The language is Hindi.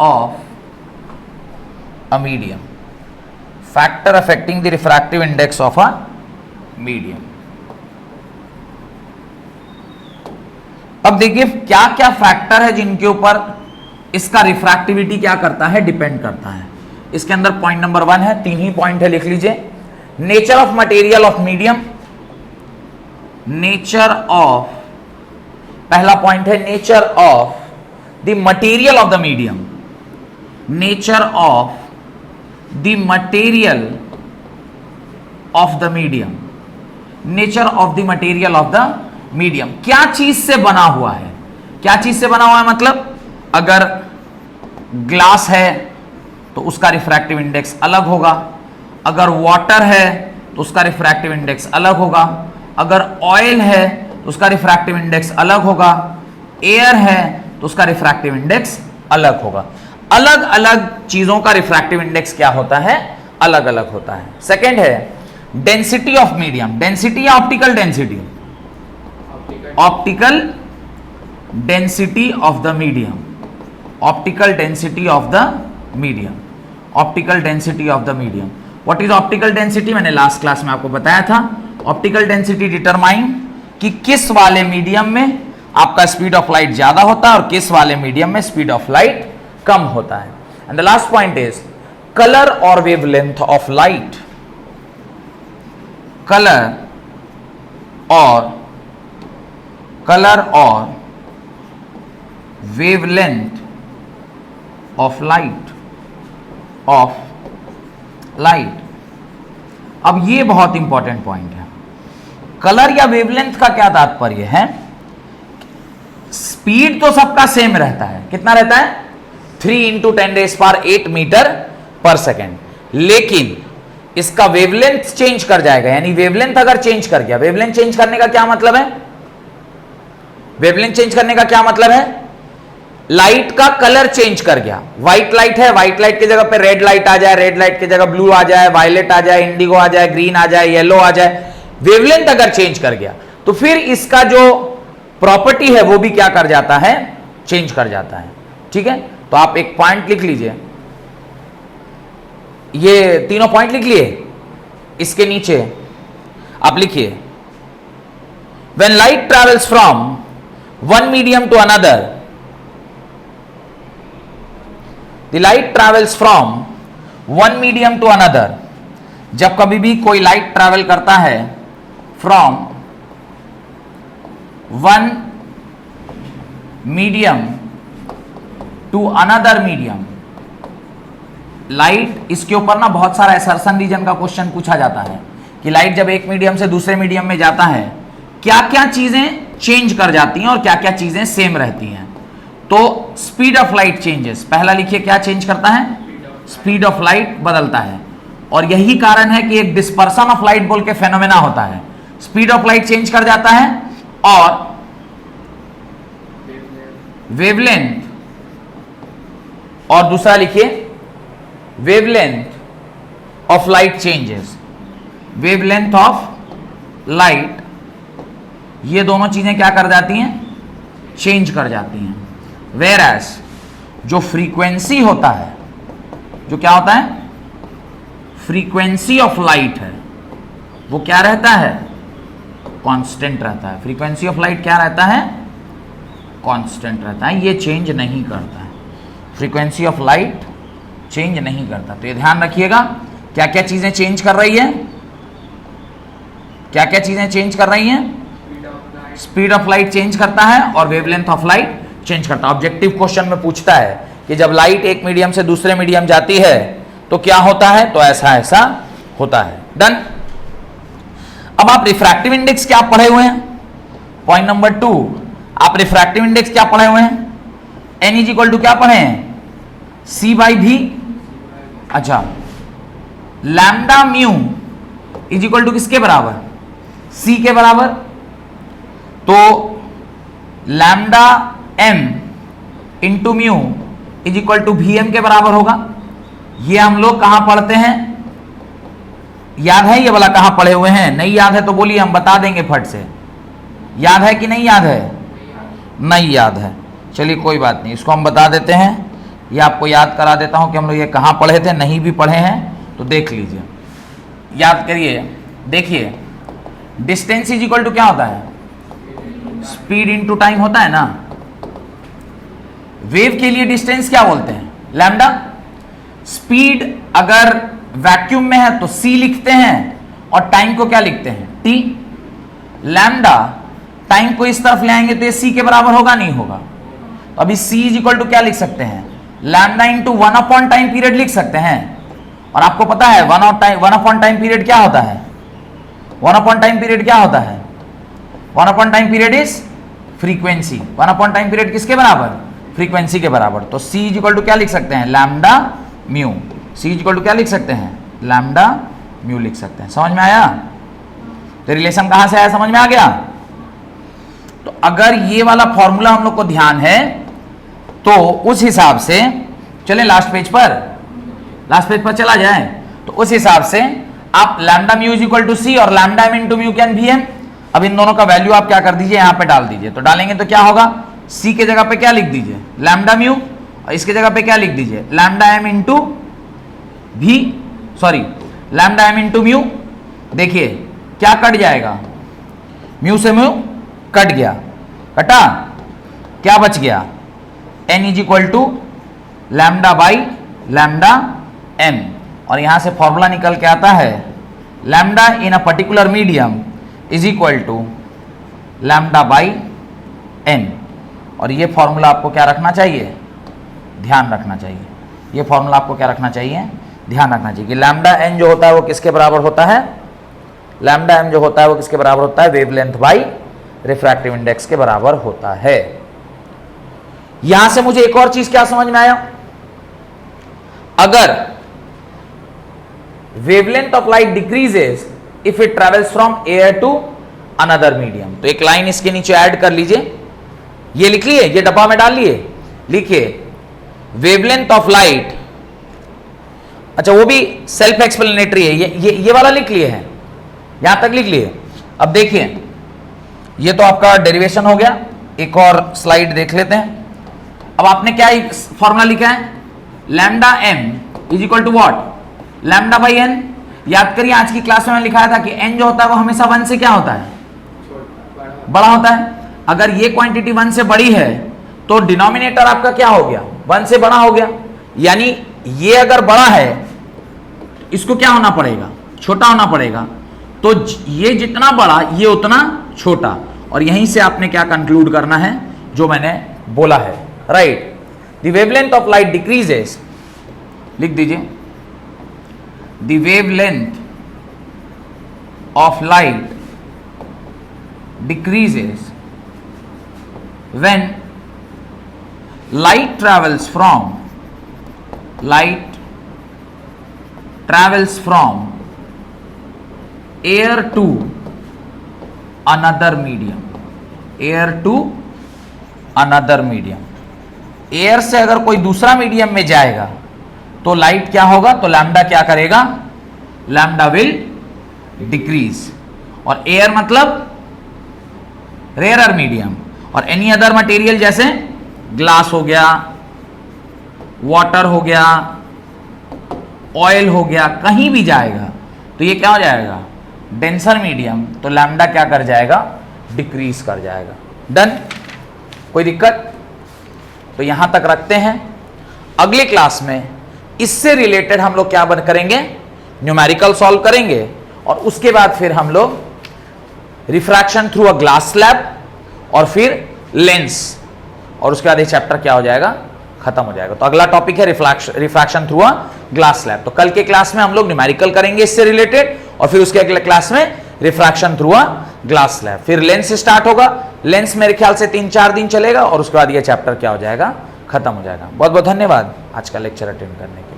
of a medium, factor affecting the refractive index of a medium. अब देखिए क्या क्या फैक्टर है जिनके ऊपर इसका रिफ्रैक्टिविटी क्या करता है, डिपेंड करता है. इसके अंदर पॉइंट नंबर 1 है, 3 ही पॉइंट है, लिख लीजिए. Nature of material of medium, nature of, पहला पॉइंट है nature of the material of the medium, nature of the material of the medium, nature of the material of the medium. क्या चीज से बना हुआ है, क्या चीज से बना हुआ है, मतलब अगर ग्लास है तो उसका रिफ्रैक्टिव इंडेक्स अलग होगा, अगर वाटर है तो उसका रिफ्रैक्टिव इंडेक्स अलग होगा, अगर ऑयल है तो उसका रिफ्रैक्टिव इंडेक्स अलग होगा, एयर है तो उसका रिफ्रैक्टिव इंडेक्स अलग होगा. अलग अलग चीजों का रिफ्रैक्टिव इंडेक्स क्या होता है, अलग अलग होता है. सेकेंड है डेंसिटी ऑफ मीडियम, डेंसिटी या optical density, optical density of the medium, optical density of the medium, optical density of the medium. What is optical density, मैंने लास्ट क्लास में आपको बताया था. ऑप्टिकल डेंसिटी डिटरमाइन कि किस वाले मीडियम में आपका स्पीड ऑफ लाइट ज्यादा होता है और किस वाले मीडियम में स्पीड ऑफ लाइट कम होता है. And the last point is colour और वेवलेंथ ऑफ लाइट, कलर और वेवलेंथ ऑफ लाइट, अब ये बहुत इंपॉर्टेंट पॉइंट है. कलर या वेवलेंथ का क्या तात्पर्य है, स्पीड तो सबका सेम रहता है, कितना रहता है, 3 × 10⁸ मीटर पर सेकेंड, लेकिन इसका वेवलेंथ चेंज कर जाएगा. यानी वेवलेंथ अगर चेंज कर गया, वेवलेंथ चेंज करने का क्या मतलब है, वेवलेंथ चेंज करने का क्या मतलब है, लाइट का कलर चेंज कर गया. व्हाइट लाइट है, व्हाइट लाइट की जगह पे रेड लाइट आ जाए, रेड लाइट की जगह ब्लू आ जाए, वायलेट आ जाए, इंडिगो आ जाए, ग्रीन आ जाए, येलो आ जाए. वेवलेंथ अगर चेंज कर गया तो फिर इसका जो प्रॉपर्टी है वो भी क्या कर जाता है, चेंज कर जाता है. ठीक है, तो आप एक पॉइंट लिख लीजिए, ये तीनों पॉइंट लिख लिए. इसके नीचे आप लिखिए when light travels from one medium to another, The light travels from one medium to another. जब कभी भी कोई लाइट ट्रैवल करता है from one medium to another medium, light, इसके ऊपर ना बहुत सारा असर्शन रीजन का क्वेश्चन पूछा जाता है कि लाइट जब एक मीडियम से दूसरे मीडियम में जाता है क्या क्या चीजें चेंज कर जाती हैं और क्या क्या चीजें सेम रहती हैं. तो स्पीड ऑफ लाइट चेंजेस, पहला लिखिए क्या चेंज करता है, स्पीड ऑफ लाइट बदलता है. और यही कारण है कि एक डिस्पर्सन ऑफ लाइट बोल के फेनोमेना होता है, स्पीड ऑफ लाइट चेंज कर जाता है और वेवलेंथ, और दूसरा लिखिए wavelength of light changes, wavelength of light, ये दोनों चीजें क्या कर जाती हैं, चेंज कर जाती हैं. Whereas जो फ्रीक्वेंसी होता है, जो क्या होता है, फ्रीक्वेंसी ऑफ लाइट है, वो क्या रहता है, कांस्टेंट रहता है. फ्रीक्वेंसी ऑफ लाइट क्या रहता है, कांस्टेंट रहता है, ये चेंज नहीं करता है. फ्रीक्वेंसी ऑफ लाइट चेंज नहीं करता. तो ये ध्यान रखिएगा क्या क्या चीजें चेंज कर रही है, क्या क्या चीजें चेंज कर रही हैं, स्पीड ऑफ लाइट चेंज करता है और वेवलेंथ ऑफ लाइट चेंज करता है. ऑब्जेक्टिव क्वेश्चन में पूछता है कि जब लाइट एक मीडियम से दूसरे मीडियम जाती है तो क्या होता है, तो ऐसा ऐसा होता है. डन. अब आप रिफ्रैक्टिव इंडेक्स क्या पढ़े हुए हैं, पॉइंट नंबर 2, आप रिफ्रैक्टिव इंडेक्स क्या पढ़े हुए हैं, N इज इक्वल टू क्या पढ़े हैं, C/V. अच्छा, lambda mu is equal to किसके बराबर, C के बराबर. तो lambda m into mu is equal to VM के बराबर होगा. ये हम लोग कहां पढ़ते हैं, याद है ये वाला कहां पढ़े हुए हैं, नहीं याद है तो बोलिए हम बता देंगे फट से. याद है कि नहीं याद है, नहीं याद है, चलिए कोई बात नहीं, इसको हम बता देते हैं. ये आपको याद करा देता हूं कि हम लोग ये कहाँ पढ़े थे, नहीं भी पढ़े हैं तो देख लीजिए, याद करिए। देखिए डिस्टेंस इज इक्वल टू क्या होता है, स्पीड इनटू टाइम होता है ना। वेव के लिए डिस्टेंस क्या बोलते हैं, लैम्डा। स्पीड अगर वैक्यूम में है तो c लिखते हैं और टाइम को क्या लिखते हैं, t। लैम्डा टाइम को इस तरफ ले आएंगे तो ये c के बराबर होगा, नहीं होगा। तो अभी c इज इक्वल टू क्या लिख सकते हैं, lambda into 1 upon time period लिख सकते हैं। और आपको पता है 1 अपॉन टाइम पीरियड क्या होता है, 1 अपॉन टाइम पीरियड क्या होता है, 1 upon time period is frequency. 1 upon time period किसके बराबर, फ्रीक्वेंसी के बराबर। तो c इज इक्वल टू क्या लिख सकते हैं, lambda mu. c is equal to क्या लिख सकते हैं, लैम्डा म्यू लिख सकते हैं। समझ में आया, तो रिलेशन कहां से आया, समझ में आ गया। तो अगर ये वाला फॉर्मूला हम लोग को ध्यान है तो उस हिसाब से चले लास्ट पेज पर चला जाए, तो उस हिसाब से आप lambda mu is equal to C और lambda M into mu can भी एम। अब इन दोनों का वैल्यू आप क्या कर दीजिए, यहां पे डाल दीजिए। तो डालेंगे तो क्या होगा, सी के जगह पे क्या लिख दीजिए, लैम्डा म्यू, और इसके जगह पे क्या लिख दीजिए, लैम्डा एम इंटू भी, sorry lambda M into mu. देखिए क्या कट जाएगा, म्यू से म्यू कट गया, कटा, क्या बच गया, N is equal to lambda by lambda M. और यहां से फॉर्मूला निकल के आता है lambda in a particular medium is equal to lambda by N. और ये फॉर्मूला आपको क्या रखना चाहिए, ध्यान रखना चाहिए। ये फॉर्मूला आपको क्या रखना चाहिए, ध्यान रखना चाहिए कि लैम्डा एन जो होता है वो किसके बराबर होता है, लैम्डा एम जो होता है वो किसके बराबर होता है, वेवलेंथ बाई रिफ्रैक्टिव इंडेक्स के बराबर होता है। यहां से मुझे एक और चीज क्या समझ में आया, अगर wavelength of light decreases if it travels from air to another medium, तो एक लाइन इसके नीचे ऐड कर लीजिए, ये लिख लिए, ये डब्बा में डाल लिए, लिखिए वेवलेंथ ऑफ लाइट, अच्छा वो भी सेल्फ एक्सप्लेनेटरी है, ये वाला लिख लिए है, यहां तक लिख लिए। अब देखिए ये तो आपका डेरिवेशन हो गया, एक और स्लाइड देख लेते हैं। अब आपने क्या फॉर्मूला लिखा है, lambda M is equal to what, lambda by N. याद करिए आज की क्लास में लिखाया था कि एन जो होता है वो हमेशा 1 से क्या होता है, बड़ा होता है। अगर ये क्वांटिटी 1 से बड़ी है तो डिनोमिनेटर आपका क्या हो गया, 1 से बड़ा हो गया। यानी ये अगर बड़ा है इसको क्या होना पड़ेगा, छोटा होना पड़ेगा। तो ये जितना बड़ा ये उतना छोटा, और यहीं से आपने क्या कंक्लूड करना है जो मैंने बोला है, right. The wavelength of light decreases, लिख दीजिए, the wavelength of light decreases when light travels from air to another medium, air से अगर कोई दूसरा मीडियम में जाएगा तो लाइट क्या होगा, तो लैम्डा क्या करेगा, लैम्डा विल डिक्रीज। और एयर मतलब रेयरर मीडियम, और एनी अदर मटेरियल जैसे ग्लास हो गया, वाटर हो गया, ऑयल हो गया, कहीं भी जाएगा तो ये क्या हो जाएगा, डेंसर मीडियम, तो लैम्डा क्या कर जाएगा, डिक्रीज कर जाएगा। डन, कोई दिक्कत। तो यहां तक रखते हैं। अगली क्लास में इससे रिलेटेड हम लोग क्या करेंगे, न्यूमेरिकल सॉल्व करेंगे, और उसके बाद फिर हम लोग refraction through a glass slab और फिर लेंस, और उसके बाद ये चैप्टर क्या हो जाएगा, खत्म हो जाएगा। तो अगला टॉपिक है refraction through a glass slab. तो कल के क्लास में हम लोग न्यूमेरिकल करेंगे इससे रिलेटेड, और फिर उसके अगले क्लास में refraction through a glass slab. फिर लेंस स्टार्ट होगा, लेंस मेरे ख्याल से 3-4 दिन चलेगा, और उसके बाद ये चैप्टर क्या हो जाएगा, खत्म हो जाएगा। बहुत बहुत धन्यवाद आज का लेक्चर अटेंड करने के लिए।